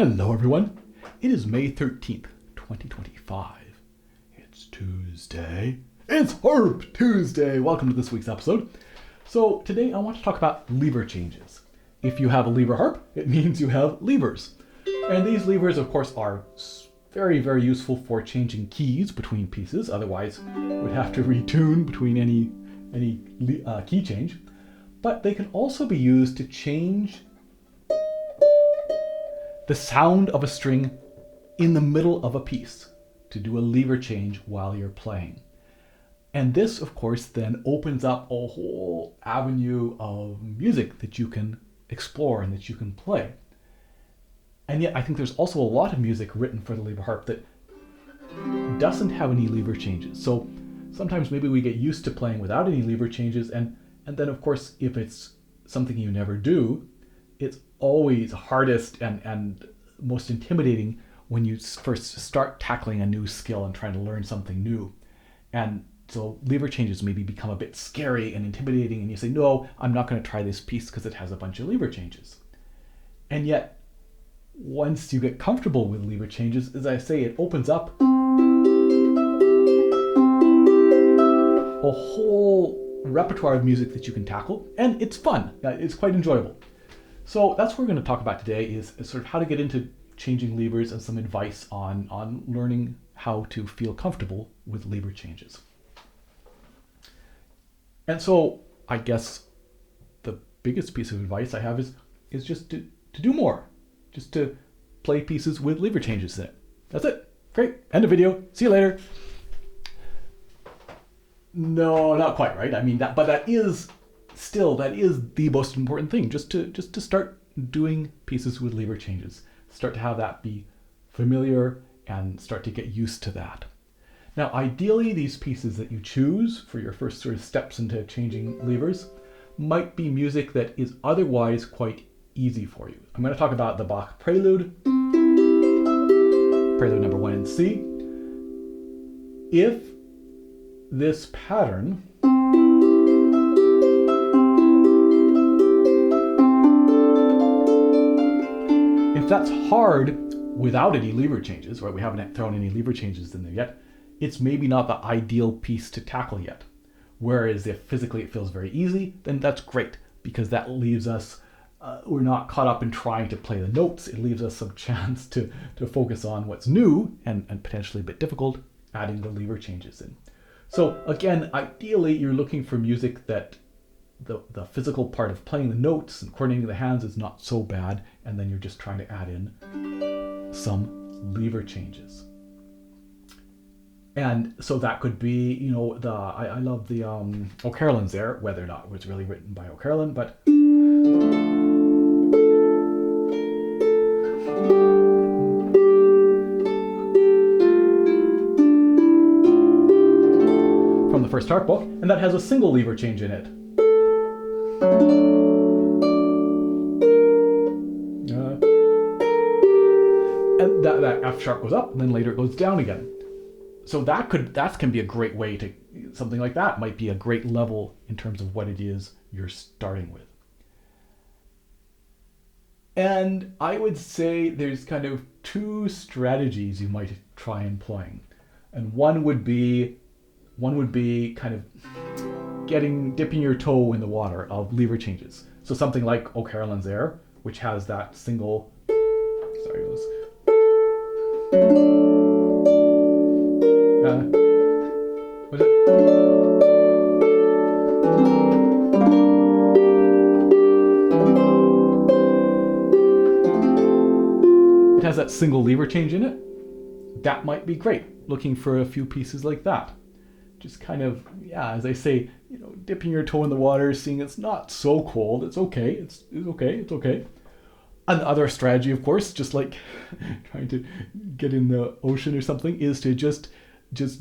Hello everyone, it is May 13th, 2025. It's Tuesday. It's Harp Tuesday! Welcome to this week's episode. So today I want to talk about lever changes. If you have a lever harp, it means you have levers. And these levers, of course, are very, very useful for changing keys between pieces. Otherwise, we'd have to retune between any key change. But they can also be used to change the sound of a string in the middle of a piece, to do a lever change while you're playing. And this, of course, then opens up a whole avenue of music that you can explore and that you can play. And yet I think there's also a lot of music written for the lever harp that doesn't have any lever changes. So sometimes maybe we get used to playing without any lever changes, and then of course if it's something you never do, it's always hardest and most intimidating when you first start tackling a new skill and trying to learn something new. And so lever changes maybe become a bit scary and intimidating, and you say, no, I'm not going to try this piece because it has a bunch of lever changes. And yet, once you get comfortable with lever changes, as I say, it opens up a whole repertoire of music that you can tackle, and it's fun. It's quite enjoyable. So that's what we're going to talk about today, is sort of how to get into changing levers and some advice on learning how to feel comfortable with lever changes. And so I guess the biggest piece of advice I have is just to do more, just to play pieces with lever changes in it. That's it. Great. End of video. See you later. No, not quite, right? I mean, that is the most important thing, just to start doing pieces with lever changes. Start to have that be familiar and start to get used to that. Now, ideally, these pieces that you choose for your first sort of steps into changing levers might be music that is otherwise quite easy for you. I'm going to talk about the Bach Prelude, Prelude number 1 in C. If this pattern if that's hard without any lever changes, right? We haven't thrown any lever changes in there yet. It's maybe not the ideal piece to tackle yet. Whereas if physically it feels very easy, then that's great, because that leaves us, we're not caught up in trying to play the notes. It leaves us some chance to focus on what's new and potentially a bit difficult, adding the lever changes in. So again, ideally you're looking for music that the physical part of playing the notes and coordinating the hands is not so bad, and then you're just trying to add in some lever changes. And so that could be, I love the O'Carolan's there, whether or not it was really written by O'Carolan, but from the first harp book, and that has a single lever change in it. And that F sharp goes up, and then later it goes down again. So that can be a great way to, something like that might be a great level in terms of what it is you're starting with. And I would say there's kind of two strategies you might try employing. And one would be kind of dipping your toe in the water of lever changes. So something like O'Carolan's Air, which has that single, was it? It has that single lever change in it. That might be great, looking for a few pieces like that. Just kind of, as I say, dipping your toe in the water, seeing it's not so cold. It's okay. It's okay. Another strategy, of course, just like trying to get in the ocean or something, is to just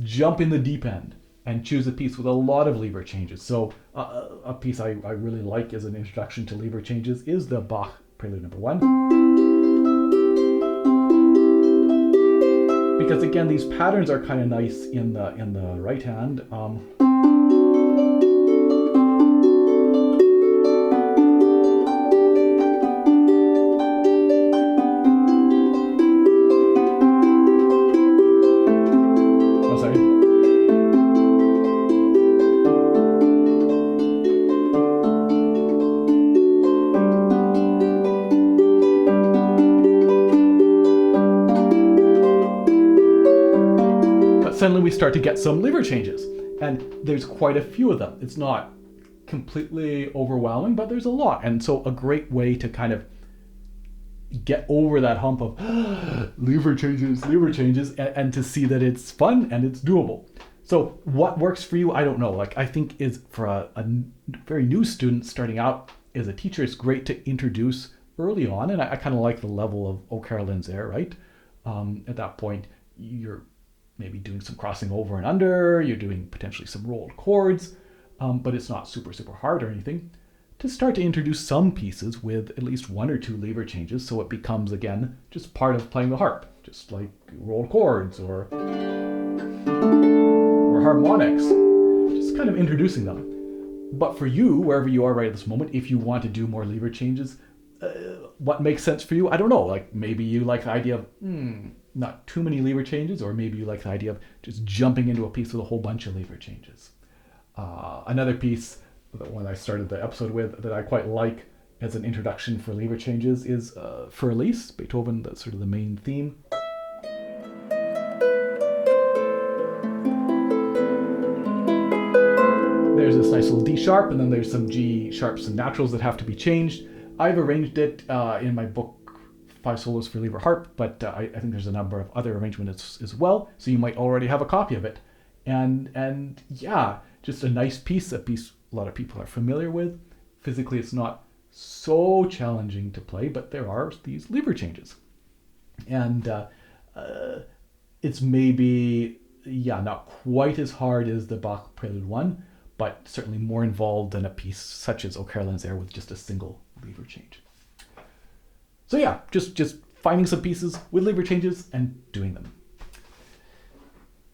jump in the deep end and choose a piece with a lot of lever changes. So a piece I really like as an introduction to lever changes is the Bach Prelude number 1. Because again, these patterns are kind of nice in the right hand. suddenly we start to get some lever changes. And there's quite a few of them. It's not completely overwhelming, but there's a lot. And so a great way to kind of get over that hump of lever changes, and to see that it's fun and it's doable. So what works for you, I don't know. Like, I think is for a very new student starting out as a teacher, it's great to introduce early on. And I kind of like the level of O'Carolan's there, right? At that point, you're maybe doing some crossing over and under, you're doing potentially some rolled chords, but it's not super, super hard or anything. To start to introduce some pieces with at least one or two lever changes, so it becomes, again, just part of playing the harp, just like rolled chords or harmonics, just kind of introducing them. But for you, wherever you are right at this moment, if you want to do more lever changes, what makes sense for you? I don't know. Like, maybe you like the idea of not too many lever changes, or maybe you like the idea of just jumping into a piece with a whole bunch of lever changes. Another piece, the one I started the episode with, that I quite like as an introduction for lever changes is Für Elise, Beethoven, that's sort of the main theme. There's this nice little D sharp, and then there's some G sharps and naturals that have to be changed. I've arranged it in my book, 5 Solos for Lever Harp, but I think there's a number of other arrangements as well, so you might already have a copy of it. And yeah, just a nice piece, a lot of people are familiar with. Physically, it's not so challenging to play, but there are these lever changes. And it's maybe, not quite as hard as the Bach Prelude 1, but certainly more involved than a piece such as O'Carolan's Air with just a single lever change. So yeah, just finding some pieces with lever changes and doing them.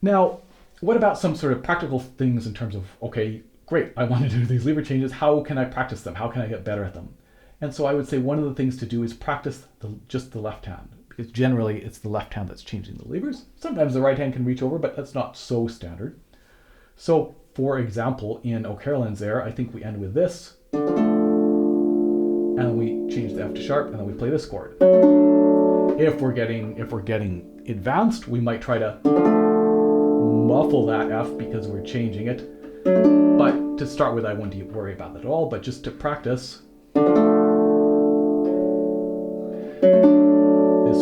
Now, what about some sort of practical things in terms of, okay, great, I want to do these lever changes. How can I practice them? How can I get better at them? And so I would say one of the things to do is practice just the left hand, because generally it's the left hand that's changing the levers. Sometimes the right hand can reach over, but that's not so standard. So for example, in O'Carolan's Air, I think we end with this, and we change the F to sharp, and then we play this chord. If we're getting advanced, we might try to muffle that F because we're changing it. But to start with, I wouldn't worry about that at all, but just to practice this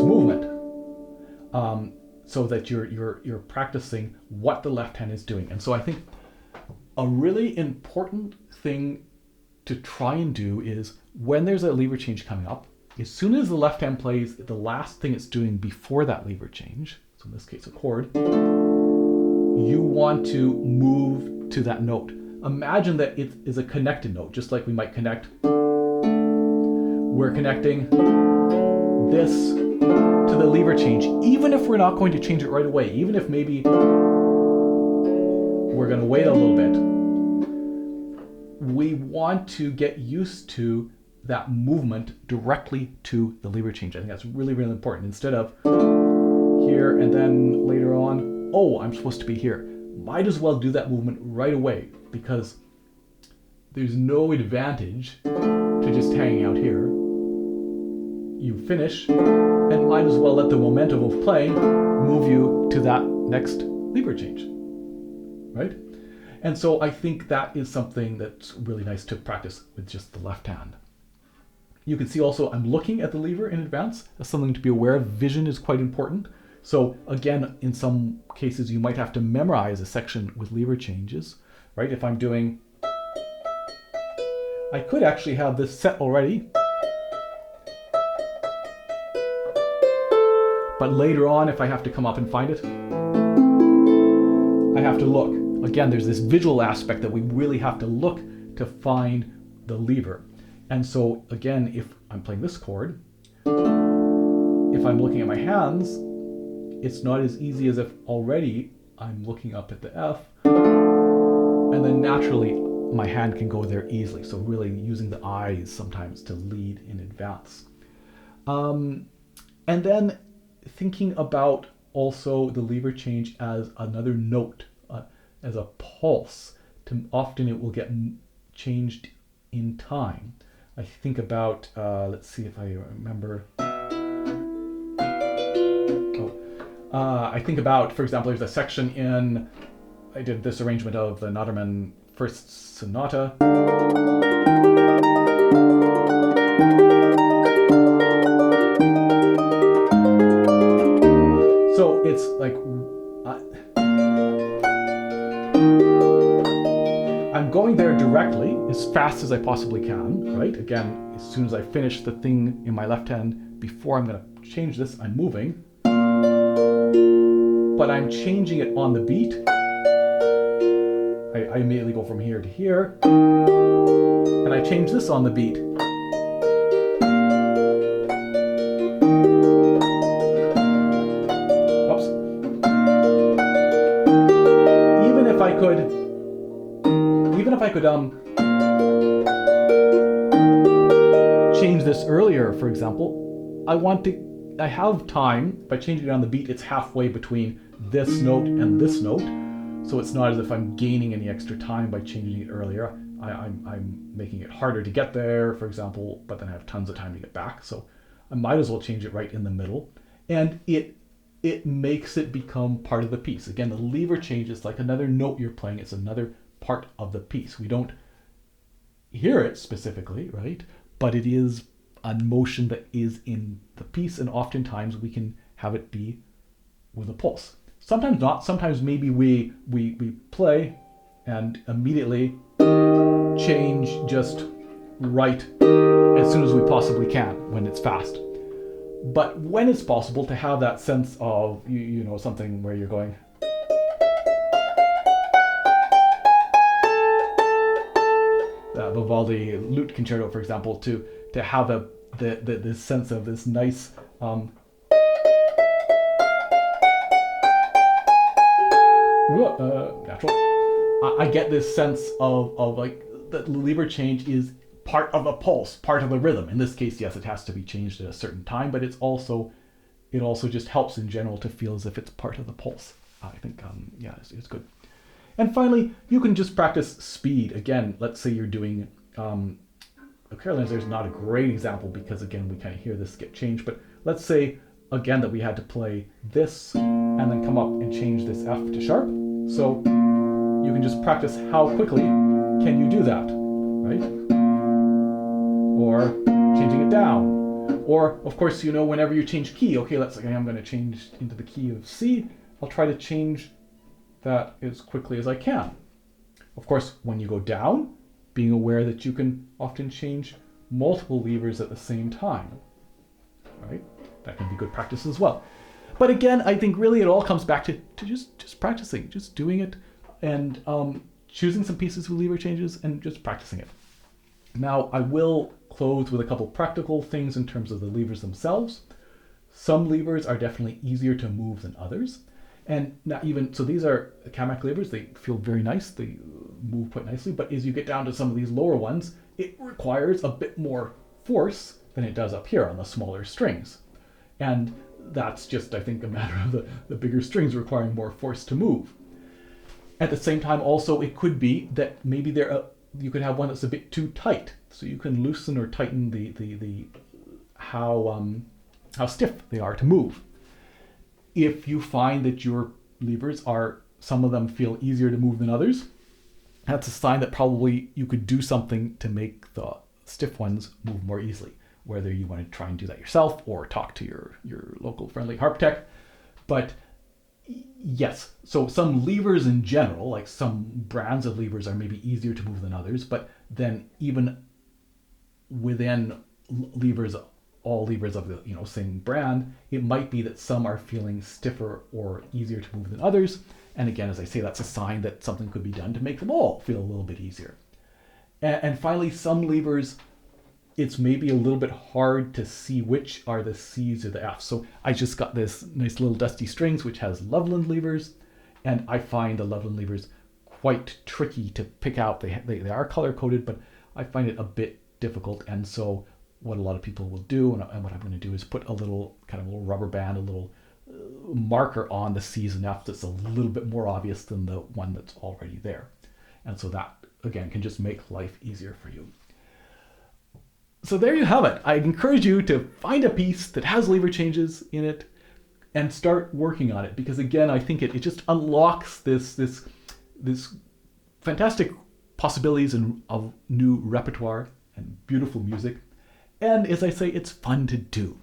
movement, so that you're practicing what the left hand is doing. And so I think a really important thing to try and do is when there's a lever change coming up, as soon as the left hand plays the last thing it's doing before that lever change, so in this case a chord, you want to move to that note. Imagine that it is a connected note, just like we might connect. We're connecting this to the lever change, even if we're not going to change it right away, even if maybe we're going to wait a little bit. We want to get used to that movement directly to the lever change. I think that's really, really important. Instead of here and then later on, oh, I'm supposed to be here. Might as well do that movement right away, because there's no advantage to just hanging out here. You finish, and might as well let the momentum of playing move you to that next lever change, right? And so I think that is something that's really nice to practice with just the left hand. You can see also I'm looking at the lever in advance. That's something to be aware of. Vision is quite important. So again, in some cases, you might have to memorize a section with lever changes, right? If I'm doing, I could actually have this set already, but later on, if I have to come up and find it, I have to look. Again, there's this visual aspect that we really have to look to find the lever. And so again, if I'm playing this chord, if I'm looking at my hands, it's not as easy as if already I'm looking up at the F, and then naturally my hand can go there easily. So really using the eyes sometimes to lead in advance. And then thinking about also the lever change as another note, as a pulse. Often it will get changed in time. I think about, let's see if I remember. I think about, for example, there's a section I did this arrangement of the Noderman First Sonata. So it's like, I'm going there directly as fast as I possibly can, right? Again, as soon as I finish the thing in my left hand, before I'm going to change this, I'm moving. But I'm changing it on the beat. I immediately go from here to here. And I change this on the beat. Oops. Even if I could change this earlier, for example, I have time, by changing it on the beat, it's halfway between this note and this note. So it's not as if I'm gaining any extra time by changing it earlier. I'm making it harder to get there, for example, but then I have tons of time to get back. So I might as well change it right in the middle. And it makes it become part of the piece. Again, the lever change is like another note you're playing. It's another part of the piece. We don't hear it specifically, right? But it is a motion that is in the piece, and oftentimes we can have it be with a pulse. Sometimes not. Sometimes maybe we play and immediately change just right as soon as we possibly can when it's fast. But when it's possible to have that sense of, you know, something where you're going, Vivaldi lute concerto, for example, to have the sense of this nice natural. I get this sense of like that lever change is part of a pulse, part of a rhythm. In this case, yes, it has to be changed at a certain time, but it also just helps in general to feel as if it's part of the pulse. I think, it's good. And finally, you can just practice speed. Again, let's say you're doing, Caroline's there's not a great example because again, we kind of hear this get changed, but let's say again that we had to play this and then come up and change this F to sharp. So you can just practice how quickly can you do that, right? Or changing it down. Or of course, you know, whenever you change key, okay, let's say I'm going to change into the key of C. I'll try to change that as quickly as I can. Of course, when you go down, being aware that you can often change multiple levers at the same time, right? That can be good practice as well. But again, I think really it all comes back to just practicing, just doing it, and choosing some pieces with lever changes and just practicing it. Now, I will close with a couple practical things in terms of the levers themselves. Some levers are definitely easier to move than others. And not even, so these are Kamak levers, they feel very nice, they move quite nicely, but as you get down to some of these lower ones, it requires a bit more force than it does up here on the smaller strings. And that's just, I think, a matter of the bigger strings requiring more force to move. At the same time, also, it could be that maybe you could have one that's a bit too tight, so you can loosen or tighten the how stiff they are to move. If you find that your levers some of them feel easier to move than others, that's a sign that probably you could do something to make the stiff ones move more easily, whether you want to try and do that yourself or talk to your local friendly harp tech. But yes, so some levers in general, like some brands of levers are maybe easier to move than others, but then even within levers, all levers of the same brand, it might be that some are feeling stiffer or easier to move than others. And again, as I say, that's a sign that something could be done to make them all feel a little bit easier. And finally, some levers, it's maybe a little bit hard to see which are the C's or the F's. So I just got this nice little dusty strings which has Loveland levers, and I find the Loveland levers quite tricky to pick out. They are color coded, but I find it a bit difficult. And so what a lot of people will do, and what I'm going to do, is put a little rubber band, a little marker on the C's and F's that's a little bit more obvious than the one that's already there. And so that, again, can just make life easier for you. So there you have it. I encourage you to find a piece that has lever changes in it and start working on it, because again, I think it just unlocks this fantastic possibilities of new repertoire and beautiful music. And as I say, it's fun to do.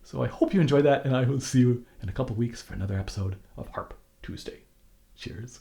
So I hope you enjoy that, and I will see you in a couple weeks for another episode of Harp Tuesday. Cheers.